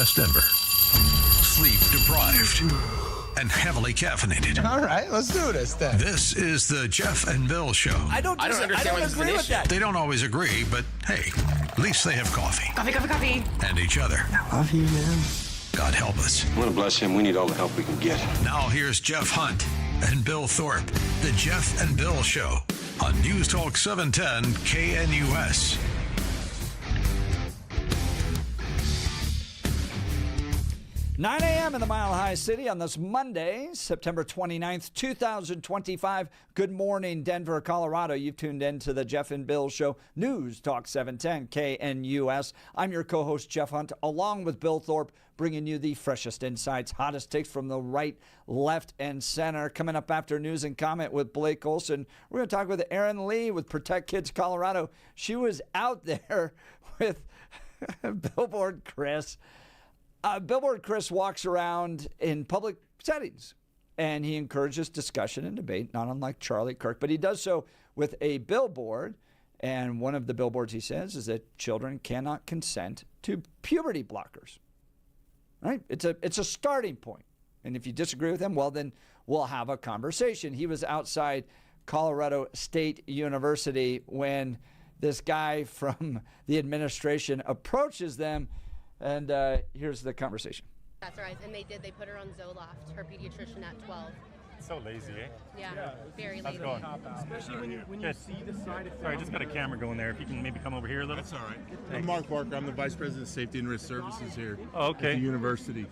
West Denver. Sleep deprived and heavily caffeinated. All right, let's do this then. This is the Jeff and Bill Show. I don't agree with that. They don't always agree, but hey, at least they have coffee. Coffee. And each other. I love you, man. God help us. I want to bless him. We need all the help we can get. Now here's Jeff Hunt and Bill Thorpe. The Jeff and Bill Show on News Talk 710 KNUS. Nine a.m. in the Mile High City on this Monday, September 29th, 2025. Good morning, Denver, Colorado. You've tuned in to the Jeff and Bill Show, News Talk 710 KNUS. I'm your co-host, Jeff Hunt, along with Bill Thorpe, bringing you the freshest insights, hottest takes from the right, left, and center. Coming up after news and comment with Blake Olson, we're going to talk with Erin Lee with Protect Kids Colorado. She was out there with Billboard Chris. Billboard Chris walks around in public settings, and he encourages discussion and debate, not unlike Charlie Kirk, but he does so with a billboard, and one of the billboards, he says, is that children cannot consent to puberty blockers. Right? It's a starting point, and if you disagree with him, well, then we'll have a conversation. He was outside Colorado State University when this guy from the administration approaches them. And here's the conversation. That's right, and they put her on Zoloft, her pediatrician at 12. So lazy, eh? Yeah, very How's lazy. it going? Especially when you see the side effects. Sorry, I just got a camera going there. If you can maybe come over here a little. That's all right. I'm Mark Barker. I'm the Vice President of Safety and Risk Services here Oh, okay. at the university.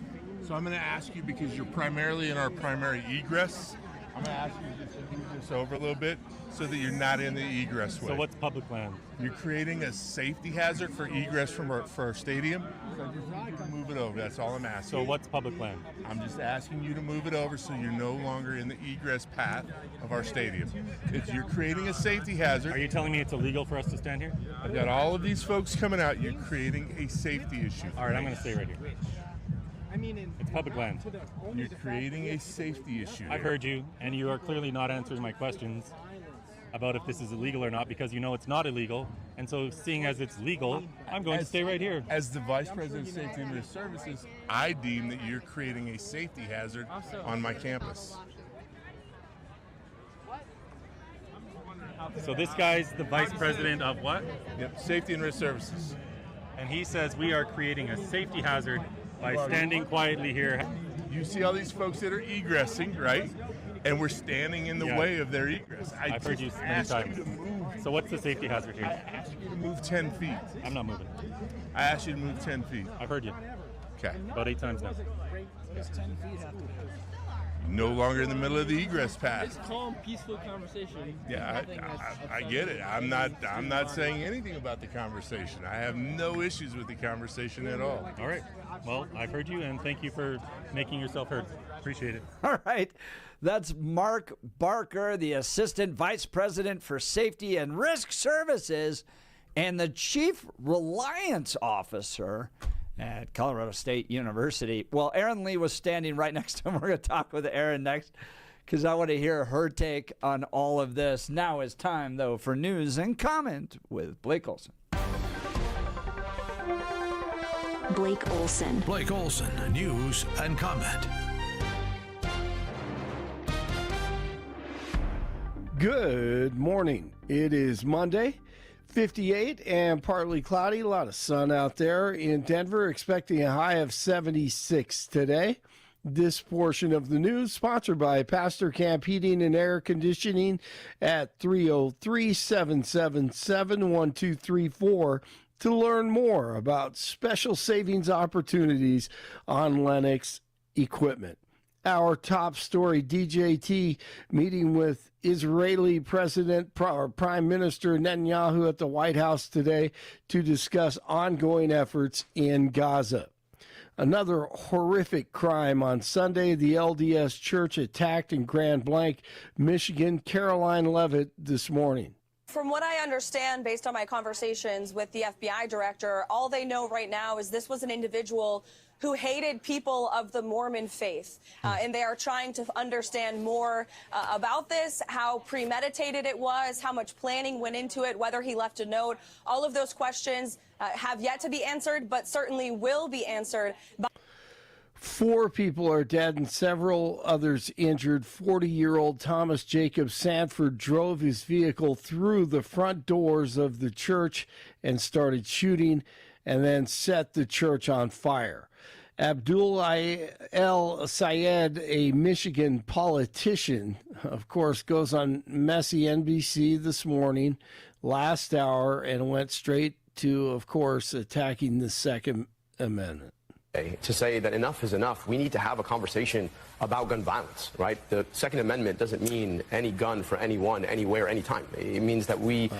So I'm going to ask you, because you're primarily in our primary egress, I'm going to ask you to just move this over a little bit so that you're not in the egress way. So what's public land? You're creating a safety hazard for egress for our stadium. So I just need you to move it over. That's all I'm asking. So what's public land? I'm just asking you to move it over so you're no longer in the egress path of our stadium. You're creating a safety hazard. Are you telling me it's illegal for us to stand here? I've got all of these folks coming out. You're creating a safety issue. All right, I'm going to stay right here. It's public land. You're creating a safety issue. I've heard you, and you are clearly not answering my questions about if this is illegal or not, because you know it's not illegal. And so seeing as it's legal, I'm going to stay right here. As the Vice President of Safety and Risk Services, I deem that you're creating a safety hazard on my campus. So this guy's the Vice President of what? Yep, Safety and Risk Services. And he says we are creating a safety hazard by standing quietly here. You see all these folks that are egressing, right? And we're standing in the way of their egress. I've heard you many times. So what's the safety hazard here? I asked you to move 10 feet. I'm not moving. I asked you to move 10 feet. I've heard you. Okay. About 8 times now. No longer in the middle of the egress path. It's calm, peaceful conversation. Yeah, I get it. I'm not saying anything about the conversation. I have no issues with the conversation at all. All right. Well, I've heard you, and thank you for making yourself heard. Appreciate it. All right. That's Mark Barker, the Assistant Vice President for Safety and Risk Services and the Chief Reliance Officer at Colorado State University. Well, Erin Lee was standing right next to him. We're going to talk with Erin next because I want to hear her take on all of this. Now is time, though, for news and comment with Blake Olson. Blake Olson. Blake Olson, news and comment. Good morning. It is Monday, 58 and partly cloudy. A lot of sun out there in Denver, expecting a high of 76 today. This portion of the news sponsored by Pastor Camp Heating and Air Conditioning at 303-777-1234 to learn more about special savings opportunities on Lennox equipment. Our top story, DJT meeting with Israeli President or Prime Minister Netanyahu at the White House today to discuss ongoing efforts in Gaza. Another horrific crime on Sunday, the LDS Church attacked in Grand Blanc, Michigan. Caroline Levitt this morning. From what I understand, based on my conversations with the FBI director, all they know right now is this was an individual who hated people of the Mormon faith. And they are trying to understand more about this, how premeditated it was, how much planning went into it, whether he left a note. All of those questions have yet to be answered, but certainly will be answered. 4 people are dead and several others injured. 40-year-old Thomas Jacob Sanford drove his vehicle through the front doors of the church and started shooting and then set the church on fire. Abdul El Sayed, a Michigan politician, of course, goes on messy NBC this morning, last hour, and went straight to, of course, attacking the Second Amendment. To say that enough is enough, we need to have a conversation about gun violence, right? The Second Amendment doesn't mean any gun for anyone, anywhere, anytime. It means that we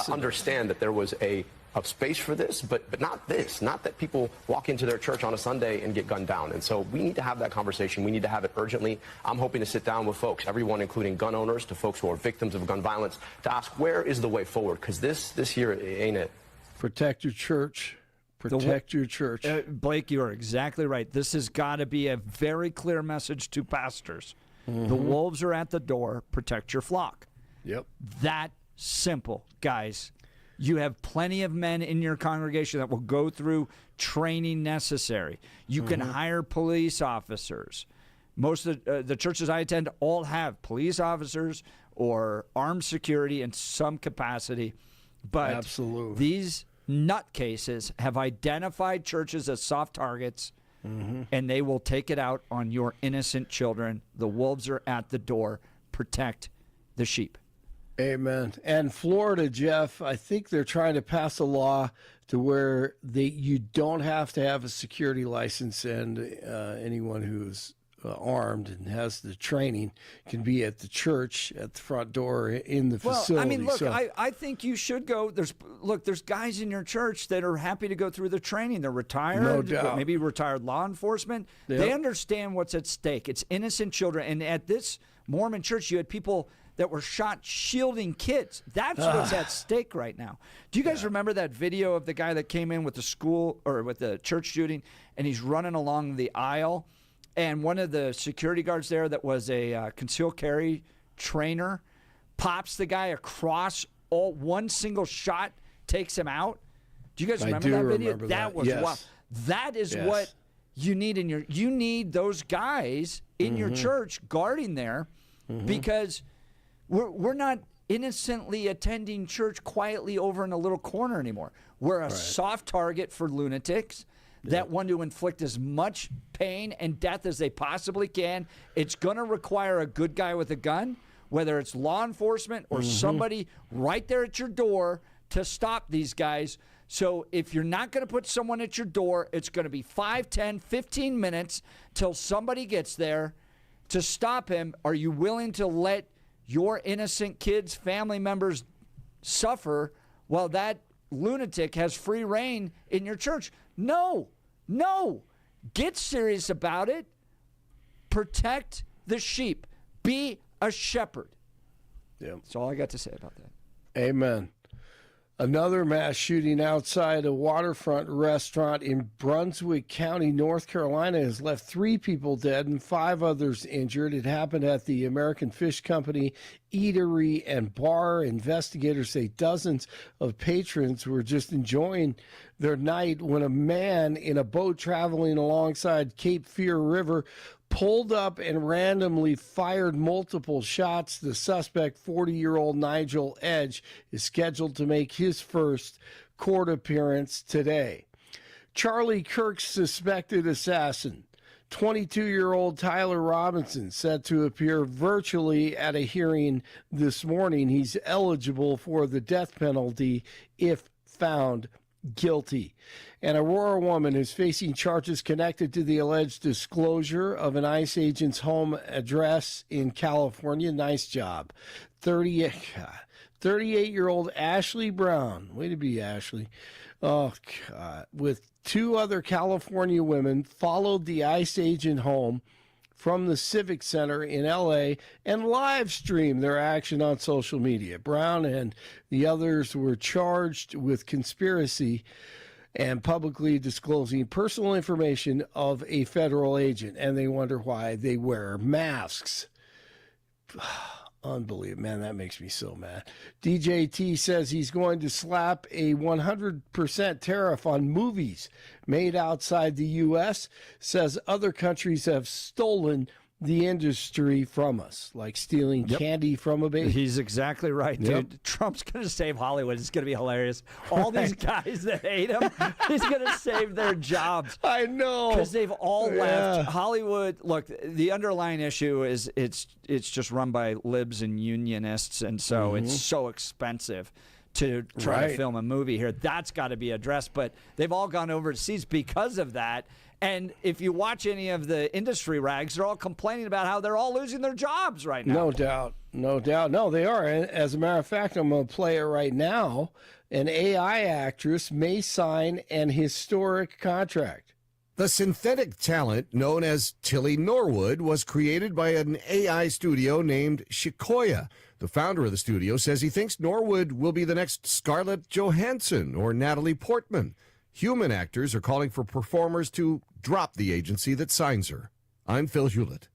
understand that there was a space for this, but not this, not that people walk into their church on a Sunday and get gunned down. And so we need to have that conversation. We need to have it urgently. I'm hoping to sit down with folks, everyone, including gun owners, to folks who are victims of gun violence, to ask where is the way forward? Because this here ain't it. Protect your church. Protect your church. Blake, you are exactly right. This has got to be a very clear message to pastors. The wolves are at the door. Protect your flock. Yep. That simple, guys. You have plenty of men in your congregation that will go through training necessary. You can hire police officers. Most of the churches I attend all have police officers or armed security in some capacity. But absolutely, these nutcases have identified churches as soft targets, and they will take it out on your innocent children. The wolves are at the door. Protect the sheep. Amen. And Florida, Jeff, I think they're trying to pass a law to where you don't have to have a security license, and anyone who's armed and has the training can be at the church at the front door in the facility. Well, I mean, look, I think you should go. There's guys in your church that are happy to go through the training. They're retired, no doubt. Maybe retired law enforcement. Yep. They understand what's at stake. It's innocent children. And at this Mormon church, you had people that were shot shielding kids. That's what's at stake right now. Do you guys remember that video of the guy that came in with the school or with the church shooting, and he's running along the aisle, and one of the security guards there that was a concealed carry trainer pops the guy across, one single shot takes him out? Do you guys remember that video? Remember that was yes. wild. That is what you need you need those guys in your church guarding there, because we're not innocently attending church quietly over in a little corner anymore. We're a soft target for lunatics that want to inflict as much pain and death as they possibly can. It's going to require a good guy with a gun, whether it's law enforcement or somebody right there at your door to stop these guys. So if you're not going to put someone at your door, it's going to be 5, 10, 15 minutes till somebody gets there to stop him. Are you willing to let your innocent kids, family members suffer while that lunatic has free reign in your church? No. Get serious about it. Protect the sheep. Be a shepherd. Yeah. That's all I got to say about that. Amen. Another mass shooting outside a waterfront restaurant in Brunswick County, North Carolina, has left 3 people dead and 5 others injured. It happened at the American Fish Company Eatery and Bar. Investigators say dozens of patrons were just enjoying their night when a man in a boat traveling alongside Cape Fear River pulled up and randomly fired multiple shots. The suspect, 40-year-old Nigel Edge, is scheduled to make his first court appearance today. Charlie Kirk's suspected assassin, 22-year-old Tyler Robinson, set to appear virtually at a hearing this morning. He's eligible for the death penalty if found guilty. An Aurora woman is facing charges connected to the alleged disclosure of an ICE agent's home address in California. Nice job. 38-year-old Ashley Brown, way to be Ashley, with 2 other California women, followed the ICE agent home from the Civic Center in L.A. and live streamed their action on social media. Brown and the others were charged with conspiracy and publicly disclosing personal information of a federal agent, and they wonder why they wear masks. Unbelievable, man, that makes me so mad. DJT says he's going to slap a 100% tariff on movies made outside the U.S., says other countries have stolen the industry from us, like stealing candy from a baby. He's exactly right, dude. Trump's going to save Hollywood. It's going to be hilarious. All these guys that hate him, he's going to save their jobs. I know. Because they've all left. Hollywood, look, the underlying issue is it's just run by libs and unionists, and so it's so expensive to try to film a movie here. That's got to be addressed, but they've all gone overseas because of that. And if you watch any of the industry rags, they're all complaining about how they're all losing their jobs right now. No doubt. No doubt. No, they are. And as a matter of fact, I'm going to play it right now. An AI actress may sign an historic contract. The synthetic talent known as Tilly Norwood was created by an AI studio named Shikoya. The founder of the studio says he thinks Norwood will be the next Scarlett Johansson or Natalie Portman. Human actors are calling for performers to drop the agency that signs her. I'm Phil Hewlett.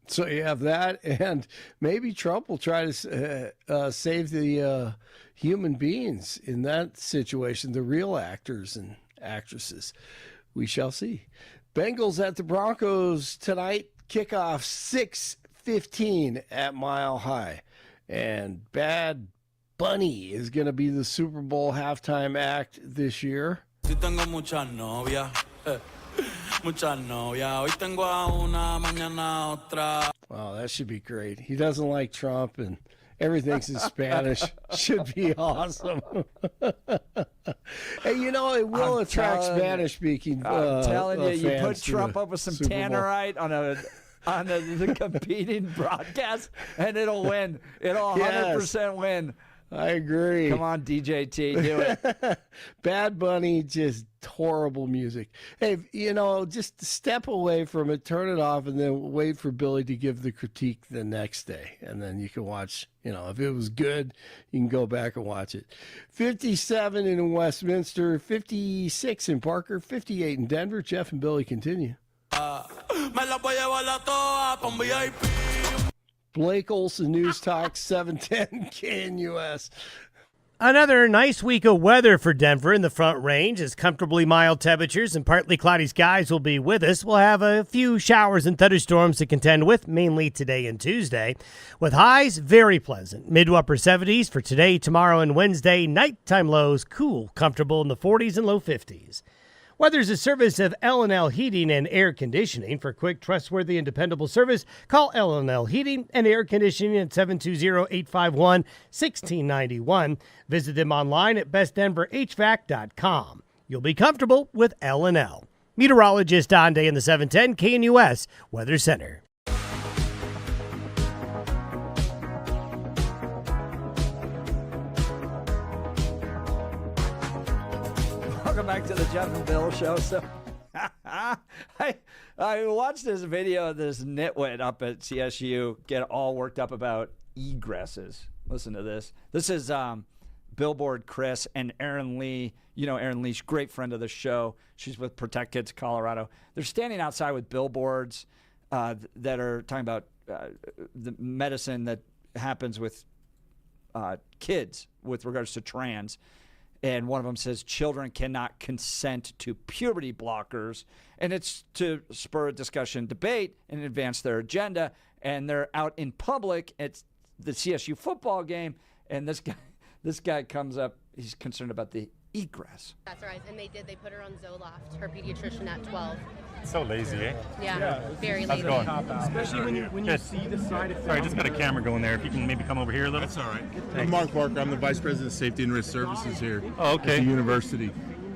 So you have that, and maybe Trump will try to save the human beings in that situation, the real actors and actresses. We shall see. Bengals at the Broncos tonight. Kickoff 6:15 at Mile High. And Bad Bunny is going to be the Super Bowl halftime act this year. Wow, that should be great. He doesn't like Trump, and everything's in Spanish. Should be awesome. Hey, you know, it will attract Spanish-speaking I'm telling you, you put fans Trump to up with some Super Bowl. Tannerite on the competing broadcast, and it'll win. It'll 100% win. I agree. Come on, DJT, do it. Bad Bunny, just horrible music. Hey, you know, just step away from it, turn it off, and then wait for Billy to give the critique the next day. And then you can watch, you know, if it was good, you can go back and watch it. 57 in Westminster, 56 in Parker, 58 in Denver. Jeff and Billy continue. Blake Olson, News Talk, 710 KNUS. Another nice week of weather for Denver in the Front Range as comfortably mild temperatures and partly cloudy skies will be with us. We'll have a few showers and thunderstorms to contend with, mainly today and Tuesday, with highs very pleasant. Mid to upper 70s for today, tomorrow, and Wednesday. Nighttime lows cool, comfortable in the 40s and low 50s. Weather's a service of L&L Heating and Air Conditioning. For quick, trustworthy, and dependable service, call L&L Heating and Air Conditioning at 720-851-1691. Visit them online at bestdenverhvac.com. You'll be comfortable with L&L. Meteorologist Don Day in the 710 KNUS Weather Center. Welcome back to the Jeff and Bill Show. So, I watched this video of this nitwit up at CSU get all worked up about egresses. Listen to this. This is Billboard Chris and Erin Lee. You know Erin Lee, she's a great friend of the show. She's with Protect Kids Colorado. They're standing outside with billboards that are talking about the medicine that happens with kids with regards to trans. And one of them says children cannot consent to puberty blockers. And it's to spur a discussion, debate, and advance their agenda. And they're out in public at the CSU football game. And this guy comes up. He's concerned about the egress. That's right. And they put her on Zoloft, her pediatrician at 12. So lazy, eh? Yeah, very How's lazy. it going? Especially when you see the side effects. Sorry, I just got a camera going there. If you can maybe come over here a little. That's all right. I'm Mark Barker. I'm the Vice President of Safety and Risk Services here at the university.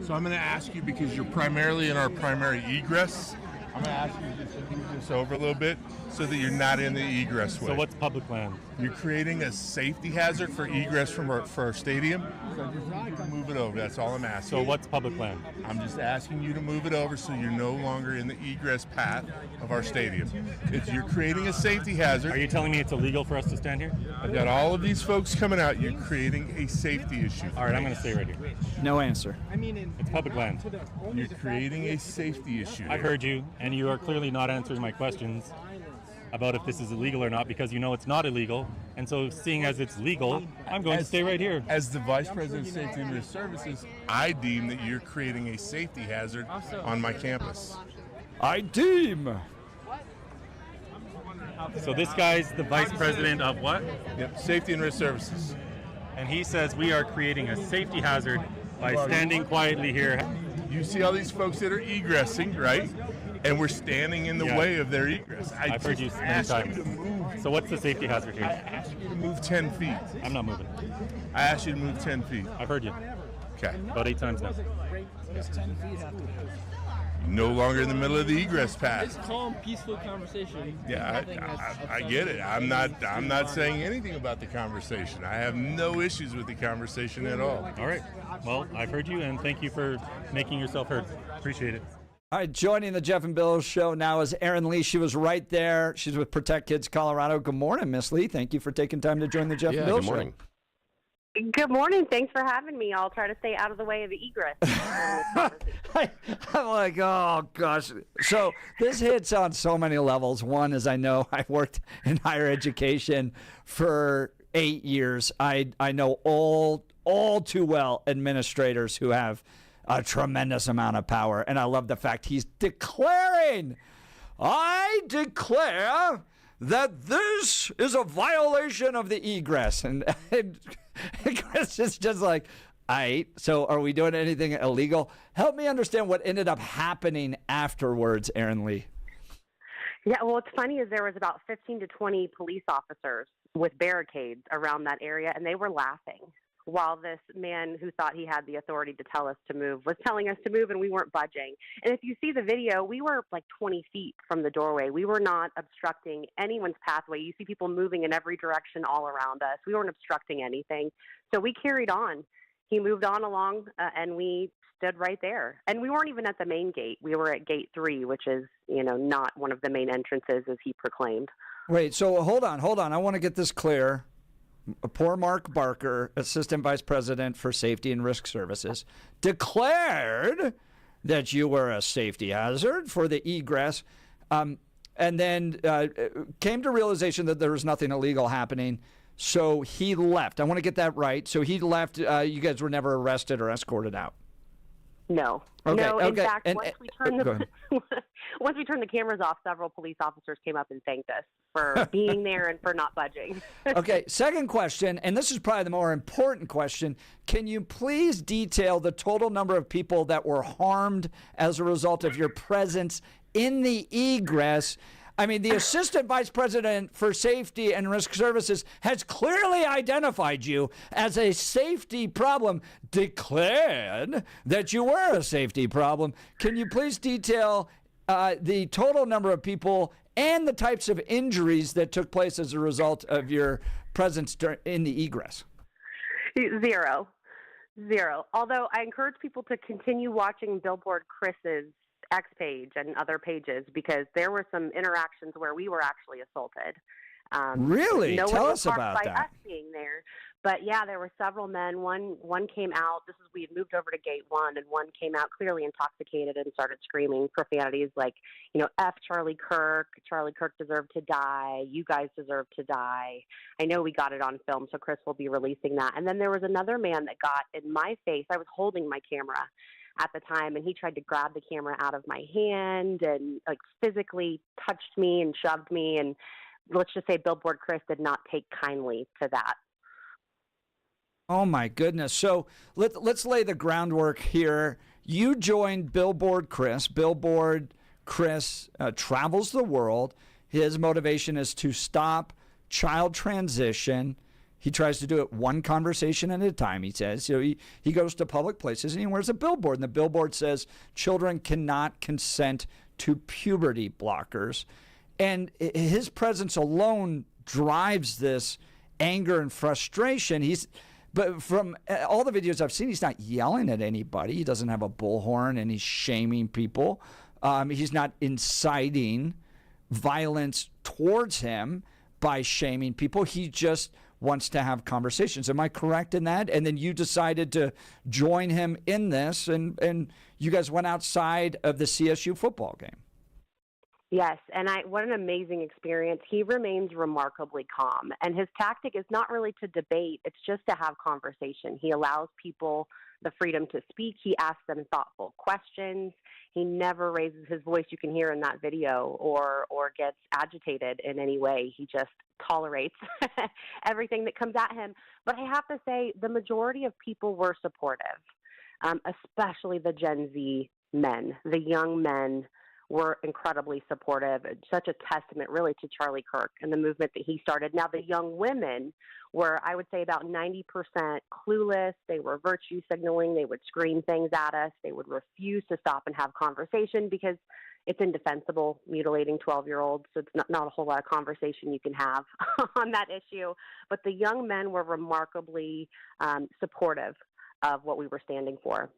So I'm going to ask you, because you're primarily in our primary egress, I'm going to ask you to just move this over a little bit so that you're not in the egress way. So what's public land? You're creating a safety hazard for egress for our stadium. So I just need you to move it over. That's all I'm asking. So what's public land? I'm just asking you to move it over so you're no longer in the egress path of our stadium. You're creating a safety hazard. Are you telling me it's illegal for us to stand here? I've got all of these folks coming out. You're creating a safety issue. All right, I'm going to stay right here. No answer. It's public land. You're creating a safety issue. I've heard you, and you are clearly not answering my questions about if this is illegal or not, because you know it's not illegal. And so seeing as it's legal, I'm going to stay right here. As the Vice President of Safety and Risk Services, I deem that you're creating a safety hazard on my campus. I deem. So this guy's the Vice President of what? Yep, Safety and Risk Services. And he says we are creating a safety hazard by standing quietly here. You see all these folks that are egressing, right? And we're standing in the way of their egress. I've heard you many times. So what's the safety hazard here? I asked you to move 10 feet. I'm not moving. I asked you to move 10 feet. I've heard you. Okay. About 8 times now. You're no longer in the middle of the egress path. It's calm, peaceful conversation. Yeah, I get it. I'm not saying anything about the conversation. I have no issues with the conversation at all. All right. Well, I've heard you, and thank you for making yourself heard. Appreciate it. All right, joining the Jeff and Bill show now is Erin Lee. She was right there. She's with Protect Kids Colorado. Good morning, Miss Lee. Thank you for taking time to join the Jeff and Bill good morning. show. Good morning. Thanks for having me. I'll try to stay out of the way of the egress. I'm like, oh, gosh. So this hits on so many levels. One is I know I've worked in higher education for 8 years. I know all too well administrators who have a tremendous amount of power. And I love the fact he's declaring, I declare that this is a violation of the egress. And Chris is just like, all right, so are we doing anything illegal? Help me understand what ended up happening afterwards, Erin Lee. Yeah, well, what's funny is there was about 15 to 20 police officers with barricades around that area, and they were laughing while this man who thought he had the authority to tell us to move was telling us to move, and we weren't budging. And if you see the video, we were like 20 feet from the doorway. We were not obstructing anyone's pathway. You see people moving in every direction all around us. We weren't obstructing anything. So we carried on. He moved on along, and we stood right there. And we weren't even at the main gate. We were at gate 3, which is, not one of the main entrances, as he proclaimed. Wait, so hold on. I want to get this clear. Poor Mark Barker, Assistant Vice President for Safety and Risk Services, declared that you were a safety hazard for the egress, and then came to realization that there was nothing illegal happening, so he left. I want to get that right. So he left. You guys were never arrested or escorted out? No. Okay, no, in fact, once we turned the cameras off, several police officers came up and thanked us for being there and for not budging. Okay, second question, and this is probably the more important question. Can you please detail the total number of people that were harmed as a result of your presence in the egress? I mean, the Assistant Vice President for Safety and Risk Services has clearly identified you as a safety problem, declared that you were a safety problem. Can you please detail the total number of people and the types of injuries that took place as a result of your presence in the egress? Zero. Although I encourage people to continue watching Billboard Chris's X page and other pages, because there were some interactions where we were actually assaulted. Really? No Tell one us was about harmed by that. us being there. But yeah, there were several men. One came out. We had moved over to gate 1, and one came out clearly intoxicated and started screaming profanities like, F Charlie Kirk. Charlie Kirk deserved to die. You guys deserve to die. I know we got it on film, so Chris will be releasing that. And then there was another man that got in my face. I was holding my camera at the time, and he tried to grab the camera out of my hand and physically touched me and shoved me. And let's just say Billboard Chris did not take kindly to that. Oh my goodness. So let's lay the groundwork here. You joined Billboard Chris. Billboard Chris travels the world. His motivation is to stop child transition. He tries to do it one conversation at a time, he says. So he goes to public places and he wears a billboard. And the billboard says children cannot consent to puberty blockers. And his presence alone drives this anger and frustration. But from all the videos I've seen, he's not yelling at anybody. He doesn't have a bullhorn and he's shaming people. He's not inciting violence towards him by shaming people. He just wants to have conversations. Am I correct in that? And then you decided to join him in this, and you guys went outside of the CSU football game. Yes, and what an amazing experience. He remains remarkably calm, and his tactic is not really to debate, it's just to have conversation. He allows people the freedom to speak. He asks them thoughtful questions. He never raises his voice, you can hear in that video, or gets agitated in any way. He just tolerates everything that comes at him. But I have to say, the majority of people were supportive, especially the Gen Z men. The young men were incredibly supportive. Such a testament, really, to Charlie Kirk and the movement that he started. Now, the young women were, I would say, about 90% clueless. They were virtue signaling. They would scream things at us. They would refuse to stop and have conversation because it's indefensible, mutilating 12-year-olds. So it's not a whole lot of conversation you can have on that issue. But the young men were remarkably supportive of what we were standing for.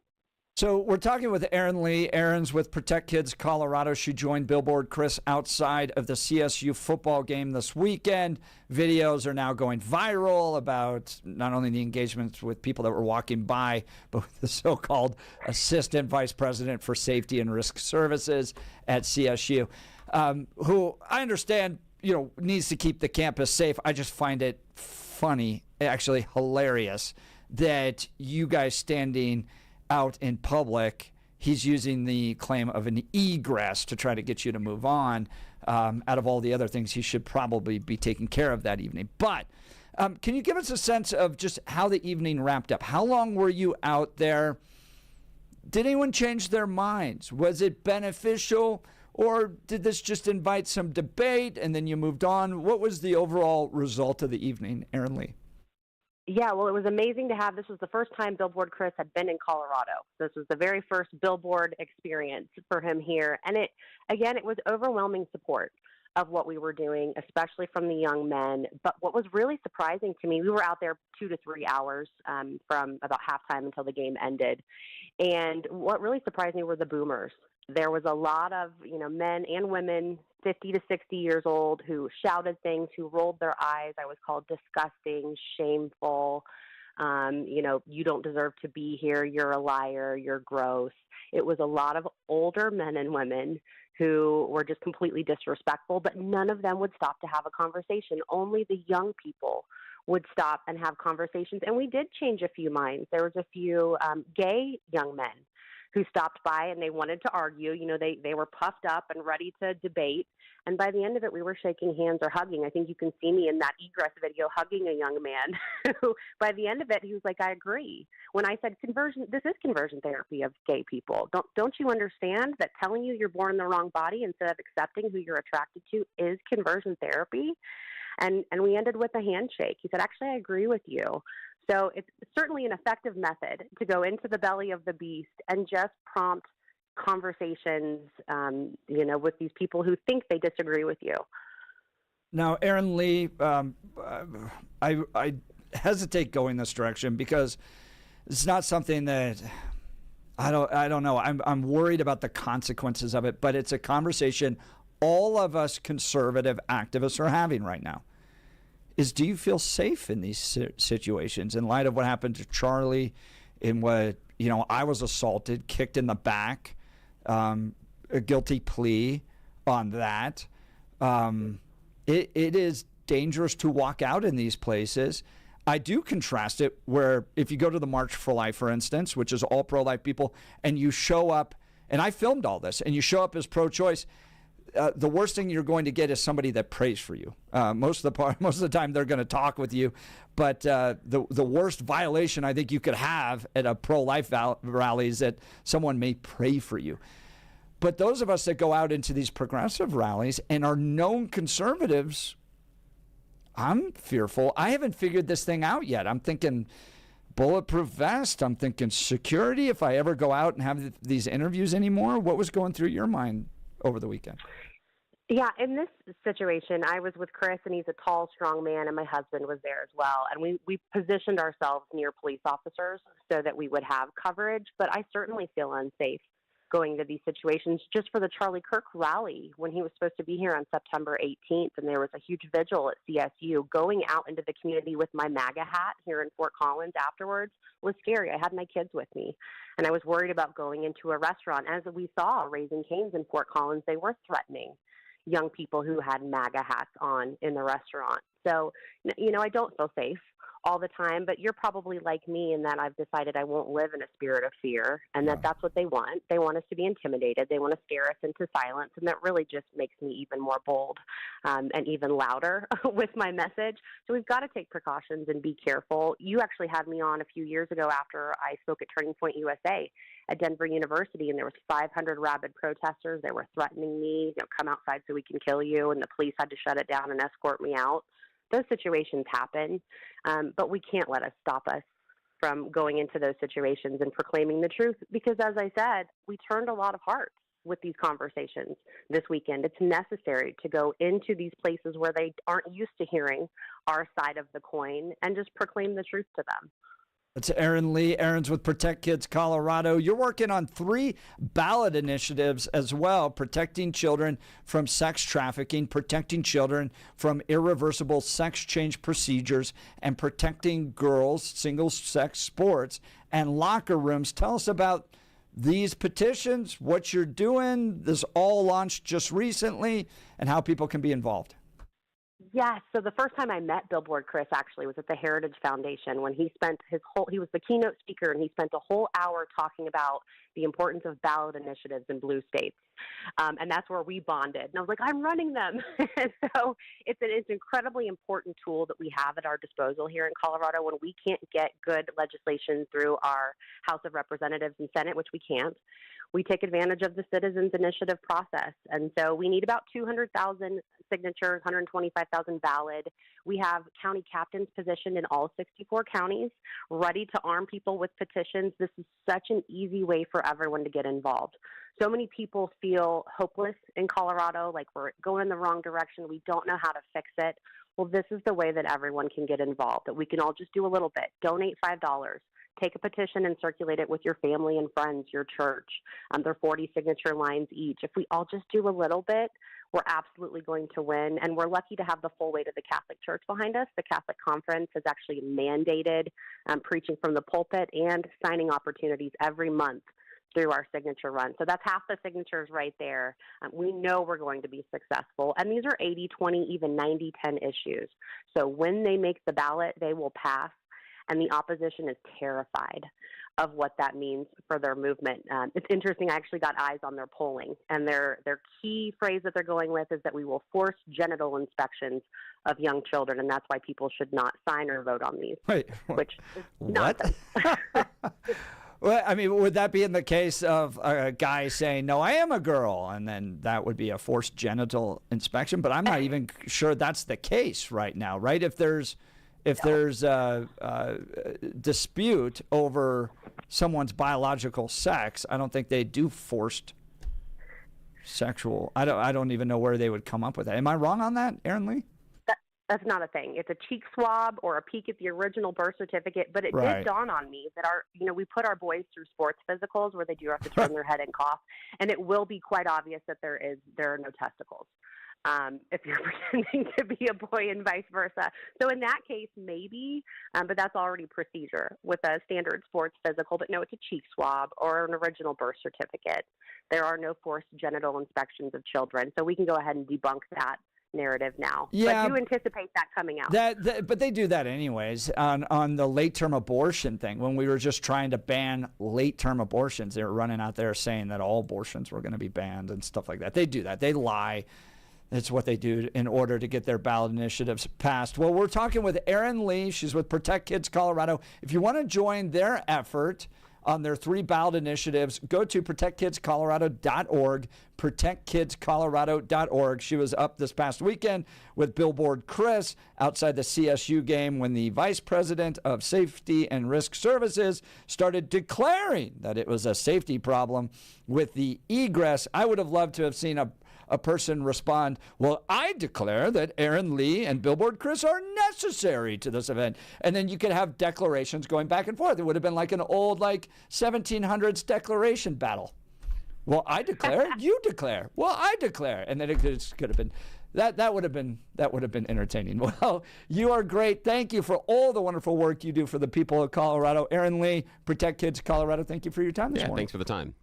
So we're talking with Erin Lee. Erin's with Protect Kids Colorado. She joined Billboard Chris outside of the CSU football game this weekend. Videos are now going viral about not only the engagements with people that were walking by, but with the so-called Assistant Vice President for Safety and Risk Services at CSU, who I understand, needs to keep the campus safe. I just find it funny, actually hilarious, that you guys standing out in public, he's using the claim of an egress to try to get you to move on. Out of all the other things, he should probably be taking care of that evening. But can you give us a sense of just how the evening wrapped up? How long were you out there? Did anyone change their minds? Was it beneficial, or did this just invite some debate and then you moved on? What was the overall result of the evening, Erin Lee? Yeah, well, it was amazing to have. This was the first time Billboard Chris had been in Colorado. This was the very first Billboard experience for him here. And it was overwhelming support of what we were doing, especially from the young men. But what was really surprising to me, we were out there 2 to 3 hours from about halftime until the game ended. And what really surprised me were the boomers. There was a lot of, men and women, 50 to 60 years old, who shouted things, who rolled their eyes. I was called disgusting, shameful. You don't deserve to be here. You're a liar. You're gross. It was a lot of older men and women who were just completely disrespectful, but none of them would stop to have a conversation. Only the young people would stop and have conversations. And we did change a few minds. There was a few gay young men who stopped by and they wanted to argue. They were puffed up and ready to debate. And by the end of it, we were shaking hands or hugging. I think you can see me in that egress video hugging a young man who, by the end of it, he was like, I agree. When I said this is conversion therapy of gay people. Don't you understand that telling you you're born in the wrong body instead of accepting who you're attracted to is conversion therapy? And we ended with a handshake. He said, actually, I agree with you. So it's certainly an effective method to go into the belly of the beast and just prompt conversations, with these people who think they disagree with you. Now, Erin Lee, I hesitate going this direction because it's not something that I don't know. I'm worried about the consequences of it, but it's a conversation all of us conservative activists are having right now. Do you feel safe in these situations in light of what happened to Charlie, in what, I was assaulted, kicked in the back, a guilty plea on that. It is dangerous to walk out in these places. I do contrast it where if you go to the March for Life, for instance, which is all pro-life people, and you show up, and I filmed all this, and you show up as pro-choice, the worst thing you're going to get is somebody that prays for you. Most of the time they're going to talk with you, but the worst violation I think you could have at a pro-life rally is that someone may pray for you. But those of us that go out into these progressive rallies and are known conservatives, I'm fearful. I haven't figured this thing out yet. I'm thinking bulletproof vest. I'm thinking security if I ever go out and have these interviews anymore. What was going through your mind over the weekend? Yeah, in this situation, I was with Chris, and he's a tall, strong man, and my husband was there as well. And we positioned ourselves near police officers so that we would have coverage, but I certainly feel unsafe going to these situations. Just for the Charlie Kirk rally, when he was supposed to be here on September 18th, and there was a huge vigil at CSU, going out into the community with my MAGA hat here in Fort Collins afterwards was scary. I had my kids with me, and I was worried about going into a restaurant. As we saw Raising Cane's in Fort Collins, they were threatening young people who had MAGA hats on in the restaurant. So, I don't feel safe all the time, but you're probably like me in that I've decided I won't live in a spirit of fear, and that's what they want. They want us to be intimidated. They want to scare us into silence, and that really just makes me even more bold and even louder with my message. So we've got to take precautions and be careful. You actually had me on a few years ago after I spoke at Turning Point USA at Denver University, and there was 500 rabid protesters. They were threatening me, come outside so we can kill you, and the police had to shut it down and escort me out. Those situations happen, but we can't let it stop us from going into those situations and proclaiming the truth, because, as I said, we turned a lot of hearts with these conversations this weekend. It's necessary to go into these places where they aren't used to hearing our side of the coin and just proclaim the truth to them. It's Erin Lee. Erin's with Protect Kids Colorado. You're working on 3 ballot initiatives as well: protecting children from sex trafficking, protecting children from irreversible sex change procedures, and protecting girls' single-sex sports and locker rooms. Tell us about these petitions, what you're doing. This all launched just recently, and how people can be involved. Yes. So the first time I met Billboard Chris actually was at the Heritage Foundation, when he spent he was the keynote speaker, and he spent a whole hour talking about the importance of ballot initiatives in blue states. And that's where we bonded. And I was like, I'm running them. And so it's an incredibly important tool that we have at our disposal here in Colorado when we can't get good legislation through our House of Representatives and Senate, which we can't. We take advantage of the Citizens Initiative process. And so we need about 200,000 signatures, 125,000 valid. We have county captains positioned in all 64 counties, ready to arm people with petitions. This is such an easy way for everyone to get involved. So many people feel hopeless in Colorado, like we're going in the wrong direction. We don't know how to fix it. Well, this is the way that everyone can get involved, that we can all just do a little bit. Donate $5. Take a petition and circulate it with your family and friends, your church. They're 40 signature lines each. If we all just do a little bit, we're absolutely going to win. And we're lucky to have the full weight of the Catholic Church behind us. The Catholic Conference has actually mandated preaching from the pulpit and signing opportunities every month through our signature run. So that's half the signatures right there. We know we're going to be successful. And these are 80-20, even 90-10 issues. So when they make the ballot, they will pass. And the opposition is terrified of what that means for their movement. It's interesting. I actually got eyes on their polling, and their key phrase that they're going with is that we will force genital inspections of young children, and that's why people should not sign or vote on these. Wait, which is what? Well, I mean, would that be in the case of a guy saying, no, I am a girl, and then that would be a forced genital inspection? But I'm not even sure that's the case right now, right? If there's a dispute over someone's biological sex, I don't think they do forced sexual. I don't even know where they would come up with that. Am I wrong on that, Erin Lee? That's not a thing. It's a cheek swab or a peek at the original birth certificate. But it did dawn on me that we put our boys through sports physicals where they do have to turn their head and cough, and it will be quite obvious that there are no testicles. If you're pretending to be a boy and vice versa. So in that case, maybe, but that's already procedure with a standard sports physical. But no, it's a cheek swab or an original birth certificate. There are no forced genital inspections of children. So we can go ahead and debunk that narrative now. Yeah, but do anticipate that coming out. But they do that anyways on the late-term abortion thing. When we were just trying to ban late-term abortions, they were running out there saying that all abortions were going to be banned and stuff like that. They do that. They lie. It's what they do in order to get their ballot initiatives passed. Well, we're talking with Erin Lee. She's with Protect Kids Colorado. If you want to join their effort on their 3 ballot initiatives, go to protectkidscolorado.org, protectkidscolorado.org. She was up this past weekend with Billboard Chris outside the CSU game when the Vice President of Safety and Risk Services started declaring that it was a safety problem with the egress. I would have loved to have seen a a person respond, well, I declare that Aaron Lee and Billboard Chris are necessary to this event. And then you could have declarations going back and forth. It would have been like an old 1700s declaration battle. Well, I declare, you declare. Well, I declare. And then it could have been that would have been entertaining. Well, you are great. Thank you for all the wonderful work you do for the people of Colorado. Aaron Lee, Protect Kids Colorado, thank you for your time this morning. Thanks for the time.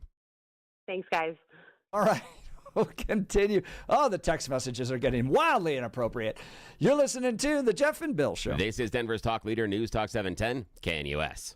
Thanks, guys. All right. We'll continue. Oh, the text messages are getting wildly inappropriate. You're listening to The Jeff and Bill Show. This is Denver's talk leader, News Talk 710, KNUS.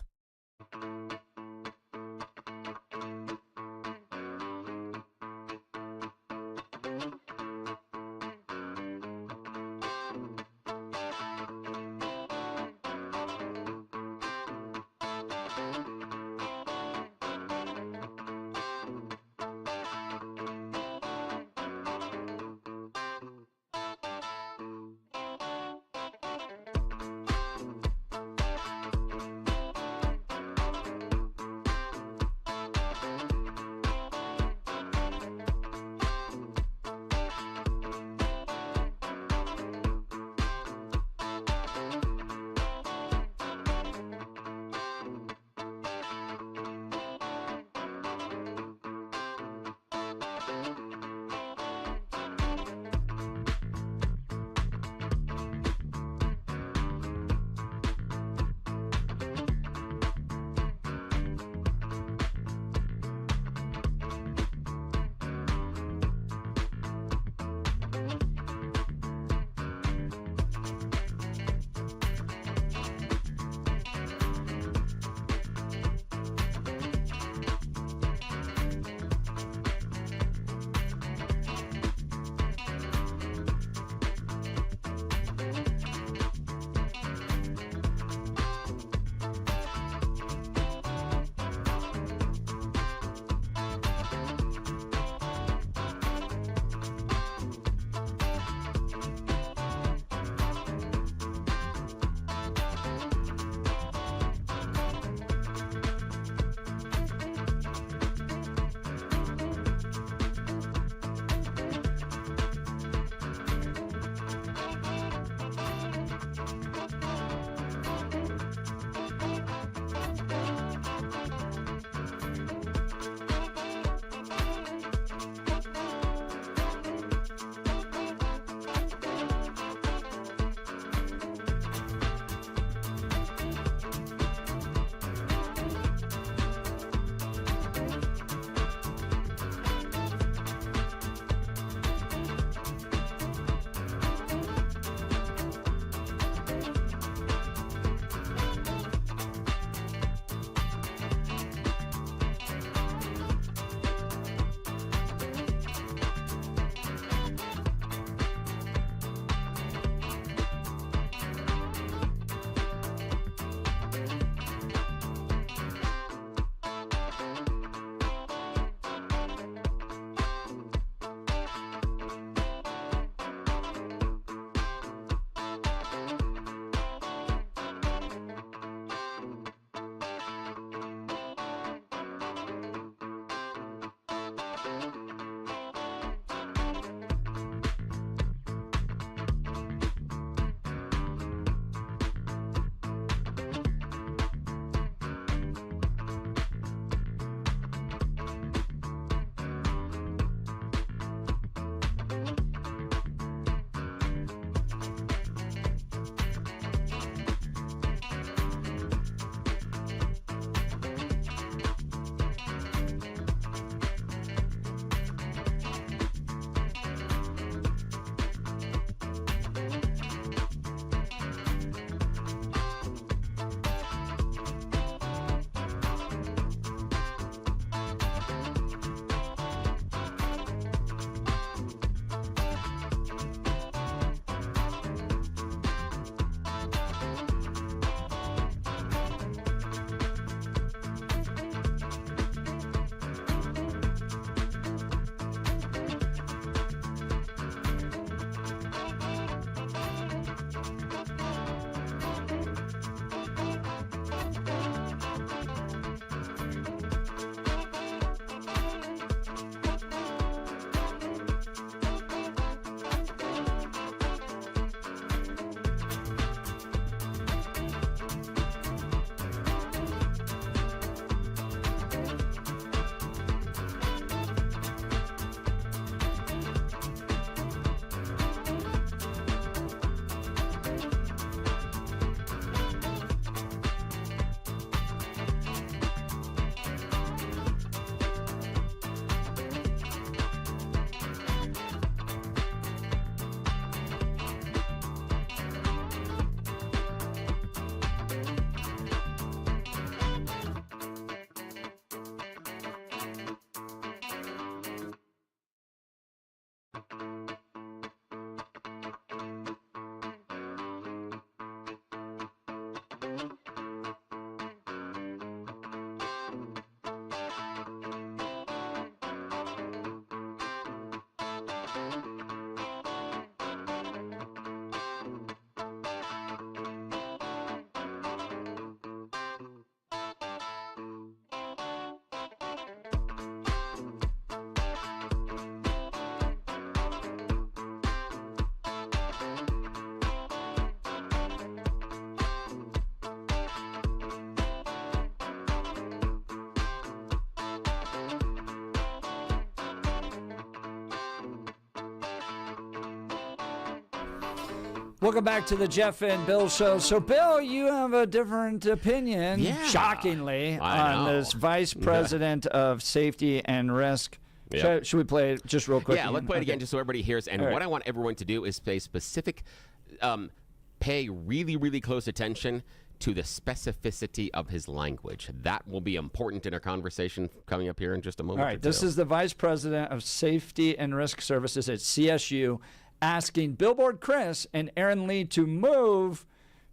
Welcome back to the Jeff and Bill Show. So, Bill, you have a different opinion, shockingly, on this Vice President of Safety and Risk. Yep. Should we play it just real quick? Yeah, let's play it again just so everybody hears. And what I want everyone to do is pay really, really close attention to the specificity of his language. That will be important in our conversation coming up here in just a moment. All right, this is the Vice President of Safety and Risk Services at CSU asking Billboard Chris and Aaron Lee to move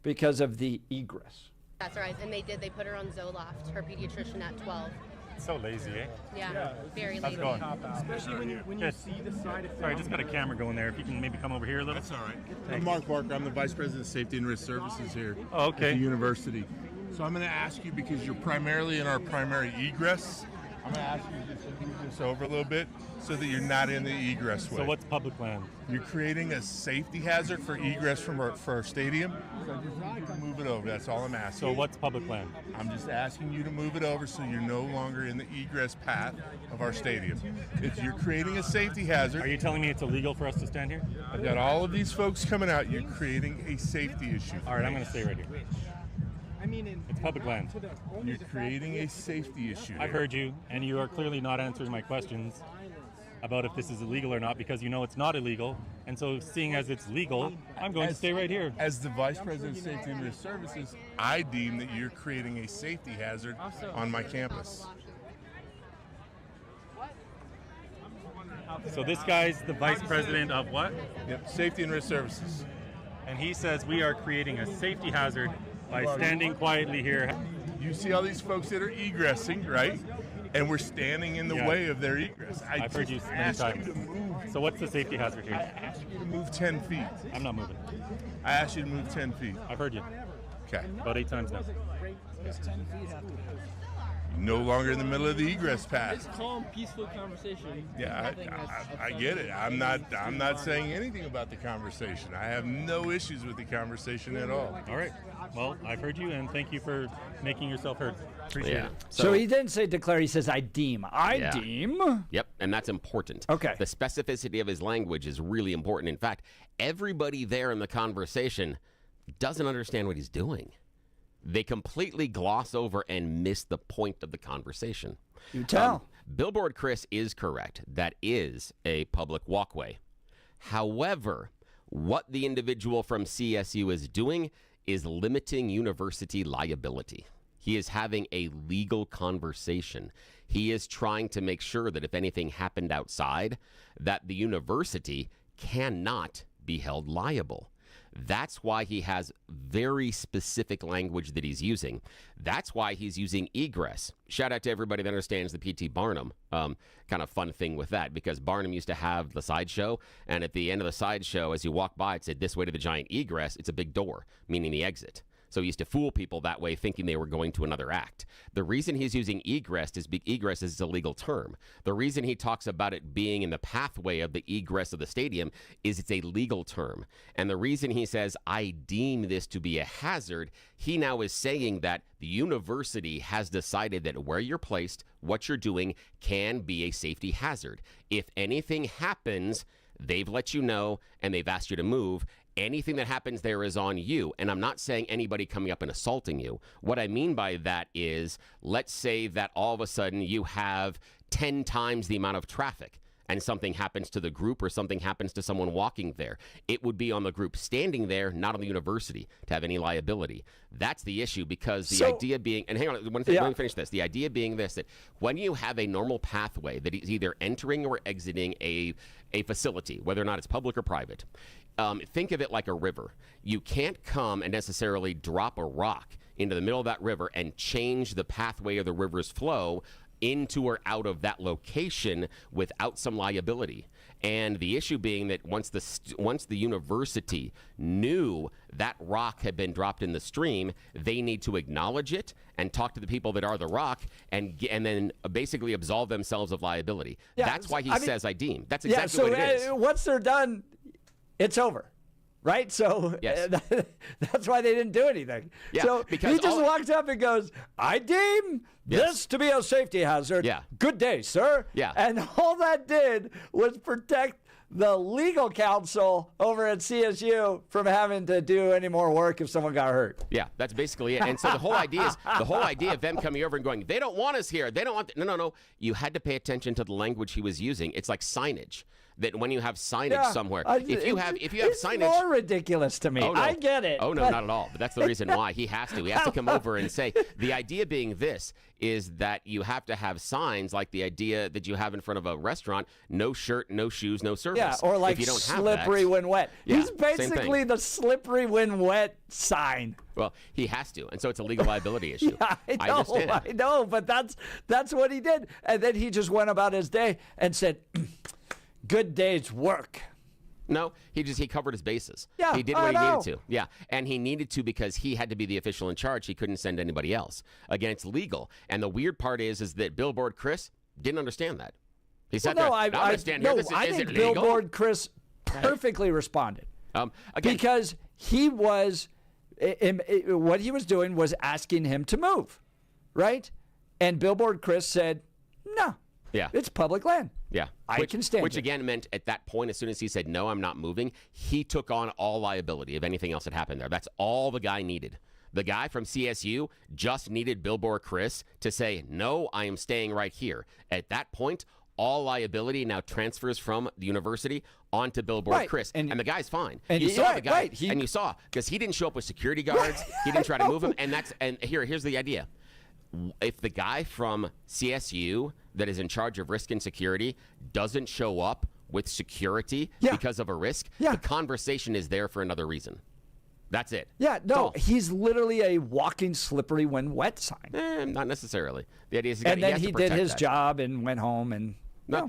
because of the egress. That's right, and they did. They put her on Zoloft, her pediatrician at 12. So lazy, eh? Yeah, very How's lazy. it going? Especially when you see the side effects. Sorry, I just got a camera going there. If you can maybe come over here a little. That's all right. I'm Mark Barker. I'm the Vice President of Safety and Risk Services here at the university. So I'm going to ask you, because you're primarily in our primary egress, I'm going to ask you to just move this over a little bit so that you're not in the egress way. So what's public land? You're creating a safety hazard for egress for our stadium. So I just need you to move it over. That's all I'm asking. So what's public land? I'm just asking you to move it over so you're no longer in the egress path of our stadium. You're creating a safety hazard. Are you telling me it's illegal for us to stand here? I've got all of these folks coming out. You're creating a safety issue. All right, I'm going to stay right here. It's public land. You're creating a safety issue. I've heard you, and you are clearly not answering my questions about if this is illegal or not, because you know it's not illegal. And so seeing as it's legal, I'm going to stay right here. As the Vice President of Safety and Risk Services, I deem that you're creating a safety hazard on my campus. So this guy's the Vice President of what? Yep, Safety and Risk Services. And he says we are creating a safety hazard by standing quietly here. You see all these folks that are egressing, right? And we're standing in the way of their egress. I've heard you many times. So what's the safety hazard here? I asked you to move 10 feet. I'm not moving. I asked you to move 10 feet. I've heard you. Okay. About 8 times now. No longer in the middle of the egress path. It's calm, peaceful conversation. Yeah, I get it. I'm not saying anything about the conversation. I have no issues with the conversation at all. All right. Well, I've heard you, and thank you for making yourself heard. Appreciate it. So he didn't say declare. He says I deem. I deem. Yep, and that's important. Okay. The specificity of his language is really important. In fact, everybody there in the conversation doesn't understand what he's doing. They completely gloss over and miss the point of the conversation. You tell. Billboard Chris is correct. That is a public walkway. However, what the individual from CSU is doing is limiting university liability. He is having a legal conversation. He is trying to make sure that if anything happened outside, that the university cannot be held liable. That's why he has very specific language that he's using. That's why he's using egress. Shout out to everybody that understands the P.T. Barnum. Kind of fun thing with that, because Barnum used to have the sideshow, and at the end of the sideshow, as you walk by, it said, "This way to the giant egress." It's a big door, meaning the exit. So he used to fool people that way, thinking they were going to another act. The reason he's using egress is a legal term. The reason he talks about it being in the pathway of the egress of the stadium is it's a legal term. And the reason he says, I deem this to be a hazard, he now is saying that the university has decided that where you're placed, what you're doing, can be a safety hazard. If anything happens, they've let you know, and they've asked you to move. Anything that happens there is on you. And I'm not saying anybody coming up and assaulting you. What I mean by that is, let's say that all of a sudden you have 10 times the amount of traffic and something happens to the group or something happens to someone walking there. It would be on the group standing there, not on the university, to have any liability. That's the issue, because the idea being, and hang on, let me finish this. The idea being this, that when you have a normal pathway that is either entering or exiting a facility, whether or not it's public or private, think of it like a river. You can't come and necessarily drop a rock into the middle of that river and change the pathway of the river's flow into or out of that location without some liability. And the issue being that once the university knew that rock had been dropped in the stream, they need to acknowledge it and talk to the people that are the rock and then basically absolve themselves of liability. Yeah, that's why he says I deem. That's exactly what it is. Once they're done, it's over. Right? So that's why they didn't do anything. Yeah, so he just walks up and goes, I deem this to be a safety hazard. Yeah. Good day, sir. Yeah. And all that did was protect the legal counsel over at CSU from having to do any more work if someone got hurt. Yeah, that's basically it. And so the whole idea of them coming over and going, they don't want us here. They don't want. No. You had to pay attention to the language he was using. It's like signage. That when you have signage somewhere, if you have it's signage, more ridiculous to me. Oh, no. I get it. Oh no, not at all. But that's the reason why he has to. He has to come over and say. The idea being this is that you have to have signs like the idea that you have in front of a restaurant: no shirt, no shoes, no service. Yeah, or like if you don't slippery have that, when wet. Yeah, He's basically the slippery when wet sign. Well, he has to, and so it's a legal liability issue. Yeah, I know, but that's what he did, and then he just went about his day and said, "Good day's work." No, he covered his bases. Yeah, he did what he needed to. Yeah, and he needed to because he had to be the official in charge. He couldn't send anybody else. Again, it's legal. And the weird part is that Billboard Chris didn't understand that. He said, I think Billboard Chris perfectly responded. Again, because he was, what he was doing was asking him to move, right? And Billboard Chris said, no. Yeah. It's public land. Yeah. I can stand Which it. again meant at that point, as soon as he said, no, I'm not moving, he took on all liability if anything else had happened there. That's all the guy needed. The guy from CSU just needed Billboard Chris to say, no, I am staying right here. At that point, all liability now transfers from the university onto Billboard Chris. And the guy's fine. And you saw the guy. Right. And you saw, because he didn't show up with security guards. He didn't try to move him. And here's the idea. If the guy from CSU that is in charge of risk and security doesn't show up with security because of a risk, the conversation is there for another reason. That's it. Yeah, no, he's literally a walking slippery when wet sign. Not necessarily. The idea is he did his job and went home and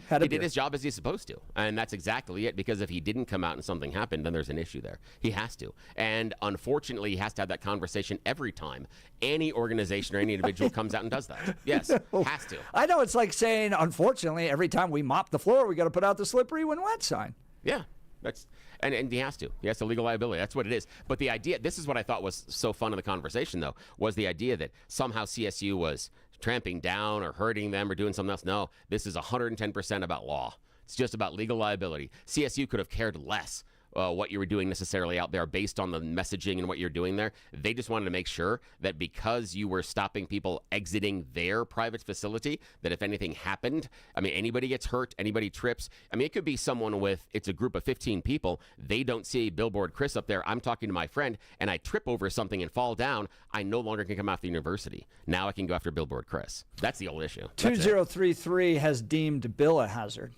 had he did his job as he's supposed to. And that's exactly it, because if he didn't come out and something happened, then there's an issue there. He has to. And unfortunately, he has to have that conversation every time any organization or any individual comes out and does that. Yes, has to. I know, it's like saying, unfortunately, every time we mop the floor, we got to put out the slippery when wet sign. Yeah, that's... And he has to. He has to legal liability. That's what it is. But the idea, this is what I thought was so fun in the conversation, though, was the idea that somehow CSU was tramping down or hurting them or doing something else. No, this is 110% about law. It's just about legal liability. CSU could have cared less what you were doing necessarily out there based on the messaging and what you're doing there. They just wanted to make sure that because you were stopping people exiting their private facility, that if anything happened, I mean, anybody gets hurt, anybody trips. I mean, it could be someone it's a group of 15 people. They don't see Billboard Chris up there. I'm talking to my friend and I trip over something and fall down. I no longer can come after the university. Now I can go after Billboard Chris. That's the old issue. 2033 has deemed Bill a hazard.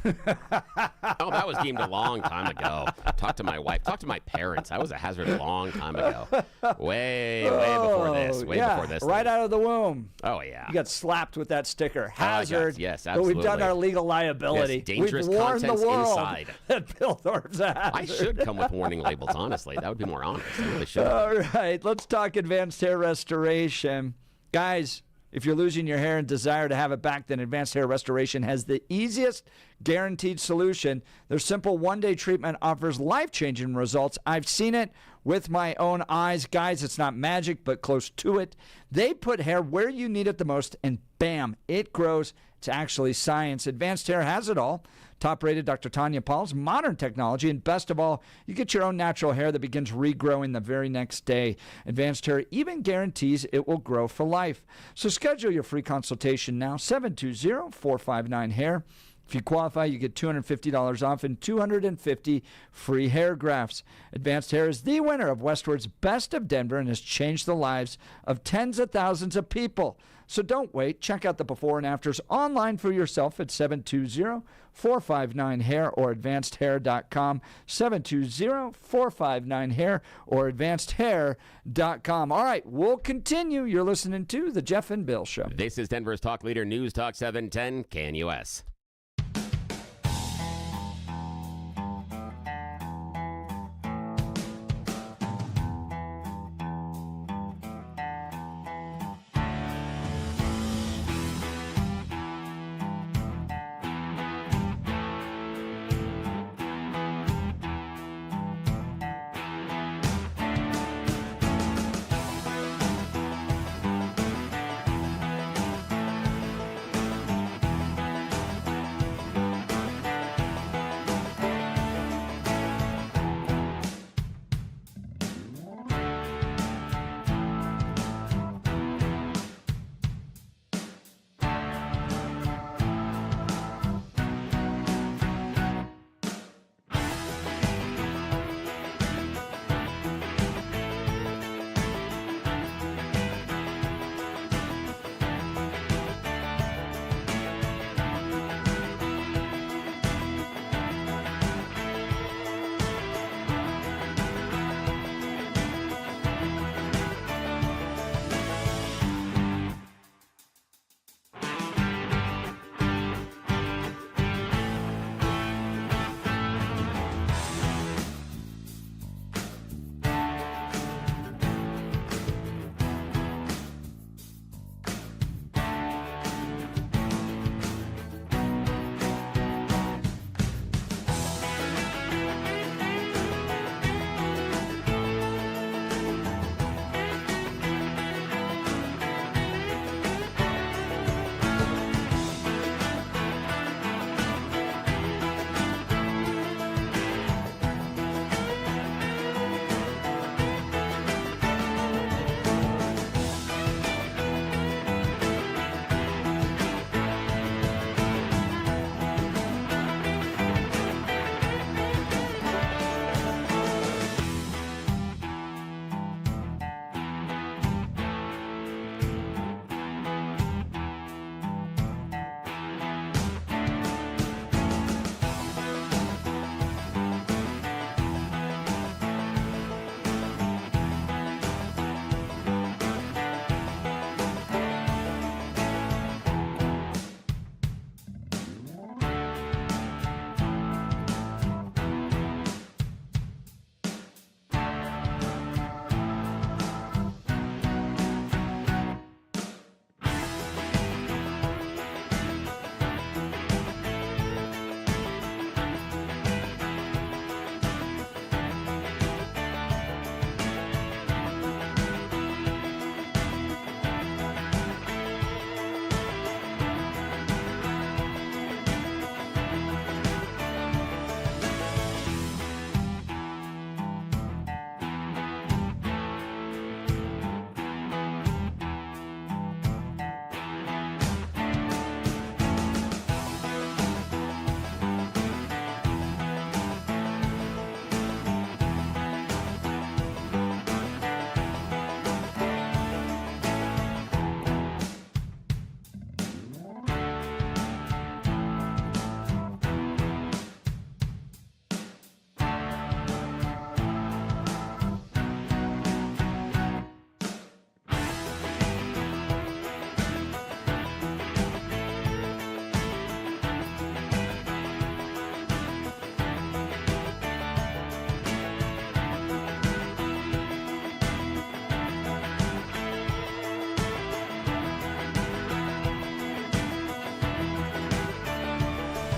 Oh, that was deemed a long time ago. Talk to my wife. Talk to my parents. I was a hazard a long time ago. Way before this. Before this. Right out of the womb. Oh, yeah. You got slapped with that sticker. Hazard. Yes, absolutely. But we've done our legal liability. Yes, dangerous we've warned contents the world inside. that Bill Thorpe's a hazard. I should come with warning labels, honestly. That would be more honest. I really should. All right. Let's talk advanced hair restoration. Guys, if you're losing your hair and desire to have it back, then Advanced Hair Restoration has the easiest guaranteed solution. Their simple one-day treatment offers life-changing results. I've seen it with my own eyes. Guys, it's not magic, but close to it. They put hair where you need it the most, and bam, it grows. It's actually science. Advanced Hair has it all. Top-rated Dr. Tanya Paul's modern technology, and best of all, you get your own natural hair that begins regrowing the very next day. Advanced Hair even guarantees it will grow for life. So schedule your free consultation now, 720-459-HAIR. If you qualify, you get $250 off and 250 free hair grafts. Advanced Hair is the winner of Westward's Best of Denver and has changed the lives of tens of thousands of people. So don't wait. Check out the before and afters online for yourself at 720-459-HAIR or advancedhair.com, 720-459-HAIR or advancedhair.com. All right, we'll continue. You're listening to The Jeff and Bill Show. This is Denver's talk leader, News Talk 710 KNUS.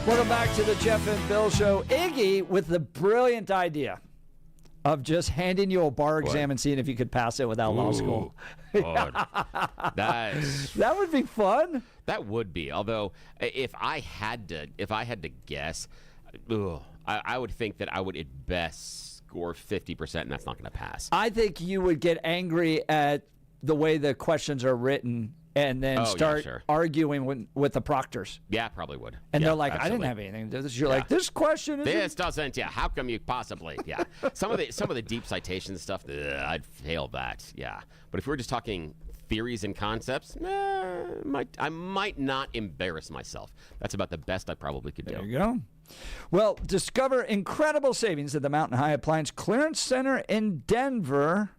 Welcome back to the Jeff and Bill Show. Iggy with the brilliant idea of just handing you a bar exam and seeing if you could pass it without law school. That would be fun. That would be. Although, if I had to guess, I would think that I would at best score 50%, and that's not going to pass. I think you would get angry at the way the questions are written and then start arguing with the proctors. Yeah, probably would. And they're like, absolutely. I didn't have anything to do with this. You're like, this question is. This doesn't. Yeah, how come you possibly? Yeah, some of the deep citation stuff, I'd fail that. Yeah, but if we're just talking theories and concepts, I might not embarrass myself. That's about the best I probably could do. There you go. Well, discover incredible savings at the Mountain High Appliance Clearance Center in Denver.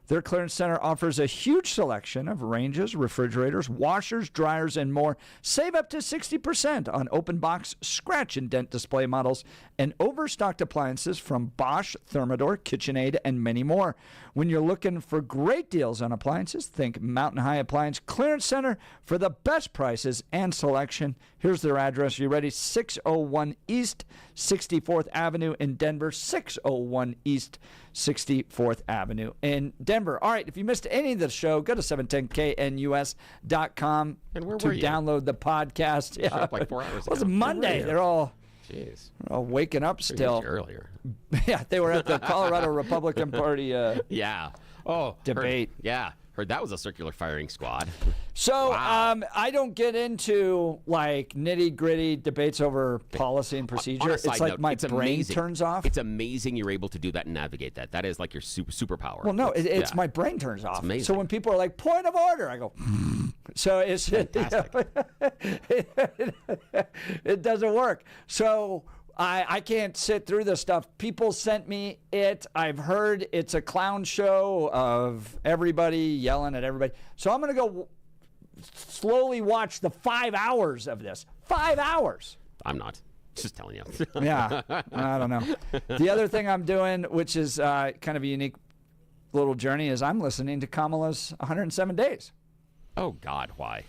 Their clearance center offers a huge selection of ranges, refrigerators, washers, dryers, and more. Save up to 60% on open box, scratch and dent display models and overstocked appliances from Bosch, Thermador, KitchenAid, and many more. When you're looking for great deals on appliances, think Mountain High Appliance Clearance Center for the best prices and selection. Here's their address. You ready? 601 East 64th Avenue in Denver. 601 East 64th Avenue in Denver. All right, if you missed any of the show, go to 710knus.com to download the podcast. Yeah, up like 4 hours ago. It was Monday. They're all waking up still. Earlier. Yeah, they were at the Colorado Republican Party debate. Heard that was a circular firing squad. So Wow. I don't get into like nitty gritty debates over policy and procedure. On a It's side like note, my it's brain amazing. turns off. It's amazing you're able to do that and navigate that. That is like your superpower. Well, no, it's my brain turns off. amazing. So when people are like, point of order, I go, so it's fantastic. It doesn't work. So I can't sit through this stuff. People sent me it. I've heard it's a clown show of everybody yelling at everybody. So I'm going to go slowly watch the 5 hours of this. 5 hours. I'm not. Just telling you. Yeah, I don't know. The other thing I'm doing, which is kind of a unique little journey, is I'm listening to Kamala's 107 Days. Oh, God, why?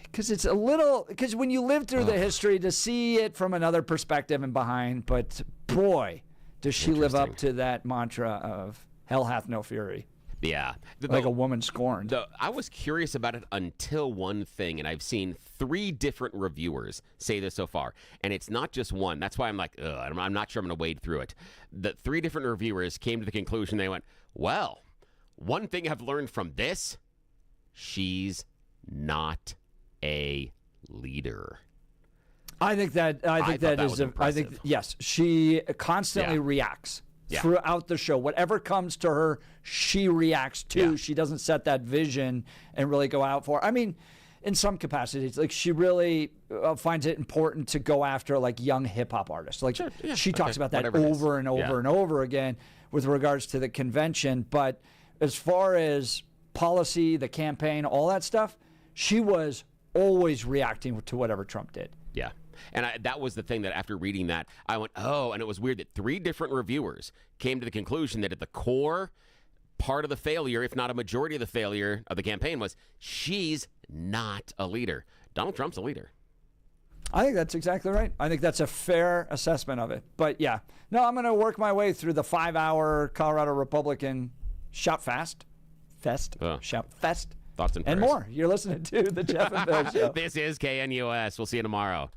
Because it's a little, because when you live through the history, to see it from another perspective and behind, but boy, does she live up to that mantra of hell hath no fury. Yeah. Like a woman scorned. I was curious about it until one thing, and I've seen 3 different reviewers say this so far, and it's not just one. That's why I'm like, I'm not sure I'm going to wade through it. The 3 different reviewers came to the conclusion, they went, well, one thing I've learned from this, she's not a leader. I think that yes, she constantly reacts throughout the show. Whatever comes to her, she reacts to. Yeah. She doesn't set that vision and really go out for. I mean, in some capacities, like she really finds it important to go after like young hip hop artists. Like she talks about that over and over and over again with regards to the convention. But as far as policy, the campaign, all that stuff, she was always reacting to whatever Trump did. Yeah. And that was the thing that after reading that, I went, oh, and it was weird that 3 different reviewers came to the conclusion that at the core part of the failure, if not a majority of the failure of the campaign, was she's not a leader. Donald Trump's a leader. I think that's exactly right. I think that's a fair assessment of it. But yeah, no, I'm going to work my way through the 5-hour Colorado Republican Shout Fest. Shout Fest. Thoughts and prayers. And more. You're listening to the Jeff and Bill Show. This is KNUS. We'll see you tomorrow.